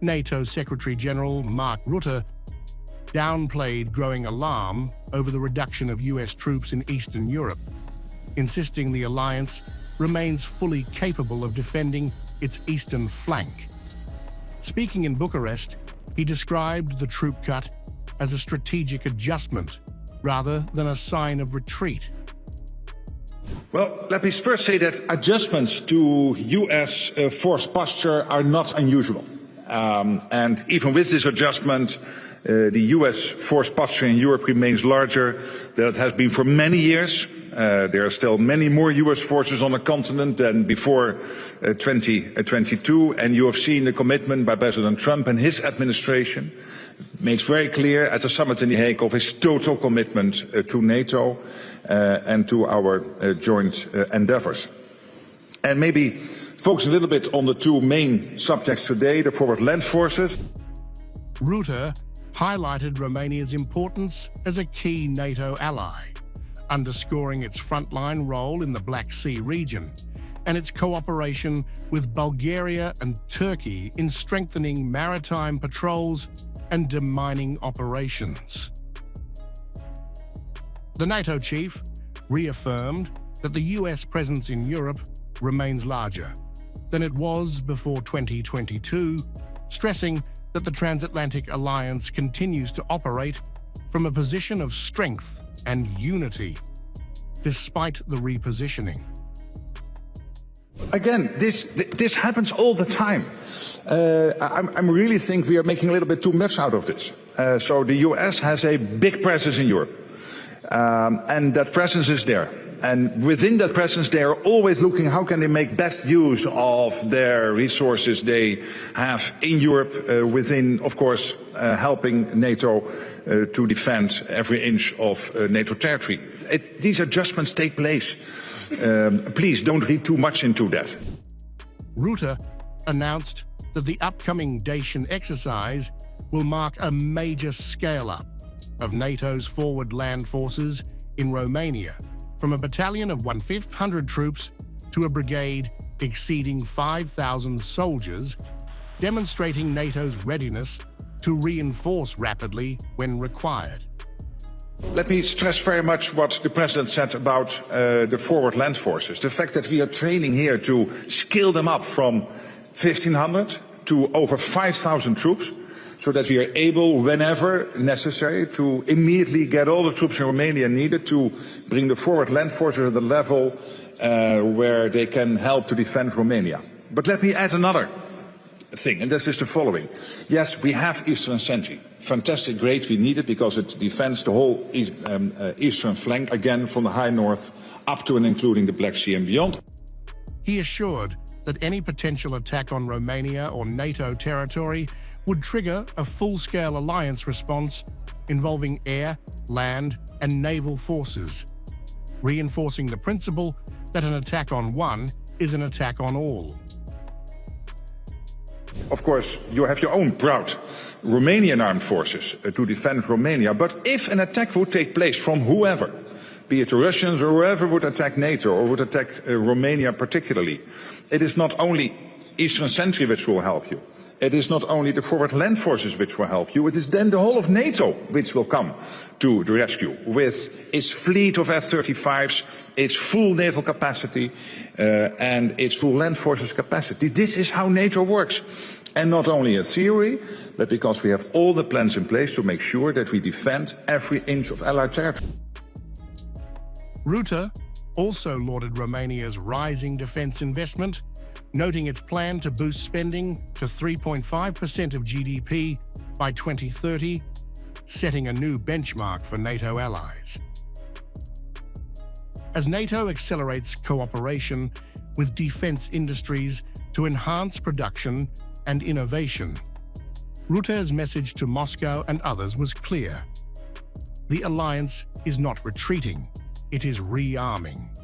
NATO Secretary-General Mark Rutte downplayed growing alarm over the reduction of US troops in Eastern Europe, insisting the alliance remains fully capable of defending its eastern flank. Speaking in Bucharest, he described the troop cut as a strategic adjustment rather than a sign of retreat. Well, let me first say that adjustments to US force posture are not unusual. And even with this adjustment, the US force posture in Europe remains larger than it has been for many years. There are still many more US forces on the continent than before 2022, and you have seen the commitment by President Trump and his administration makes very clear at the summit in The Hague of his total commitment to NATO and to our joint endeavors. And maybe focus a little bit on the two main subjects today, the forward land forces. Rutte highlighted Romania's importance as a key NATO ally, underscoring its frontline role in the Black Sea region and its cooperation with Bulgaria and Turkey in strengthening maritime patrols and demining operations. The NATO chief reaffirmed that the US presence in Europe remains larger than it was before 2022, stressing that the transatlantic alliance continues to operate from a position of strength and unity, despite the repositioning. Again, this happens all the time. I really think we are making a little bit too much out of this. So the US has a big presence in Europe, and that presence is there. And within that presence, they are always looking how can they make best use of their resources they have in Europe, within, of course, helping NATO to defend every inch of NATO territory. These adjustments take place. Please don't read too much into that. Rutte announced that the upcoming Dacian exercise will mark a major scale-up of NATO's forward land forces in Romania, from a battalion of 1,500 troops to a brigade exceeding 5,000 soldiers, demonstrating NATO's readiness to reinforce rapidly when required. Let me stress very much what the President said about the forward land forces. The fact that we are training here to scale them up from 1,500 to over 5,000 troops, so that we are able, whenever necessary, to immediately get all the troops in Romania needed to bring the forward land forces at the level where they can help to defend Romania. But let me add another thing, and this is the following. Yes, we have Eastern Sentry. Fantastic, great, we need it because it defends the whole eastern flank, again from the high north up to and including the Black Sea and beyond. He assured that any potential attack on Romania or NATO territory would trigger a full-scale alliance response involving air, land, and naval forces, reinforcing the principle that an attack on one is an attack on all. Of course, you have your own proud Romanian armed forces to defend Romania, but if an attack would take place from whoever, be it the Russians or whoever would attack NATO or would attack Romania particularly, it is not only Eastern Sentry which will help you. It is not only the forward land forces which will help you, it is then the whole of NATO which will come to the rescue with its fleet of F-35s, its full naval capacity and its full land forces capacity. This is how NATO works. And not only in theory, but because we have all the plans in place to make sure that we defend every inch of Allied territory. Rutte also lauded Romania's rising defense investment, noting its plan to boost spending to 3.5% of GDP by 2030, setting a new benchmark for NATO allies. As NATO accelerates cooperation with defense industries to enhance production and innovation, Rutte's message to Moscow and others was clear. The alliance is not retreating, it is rearming.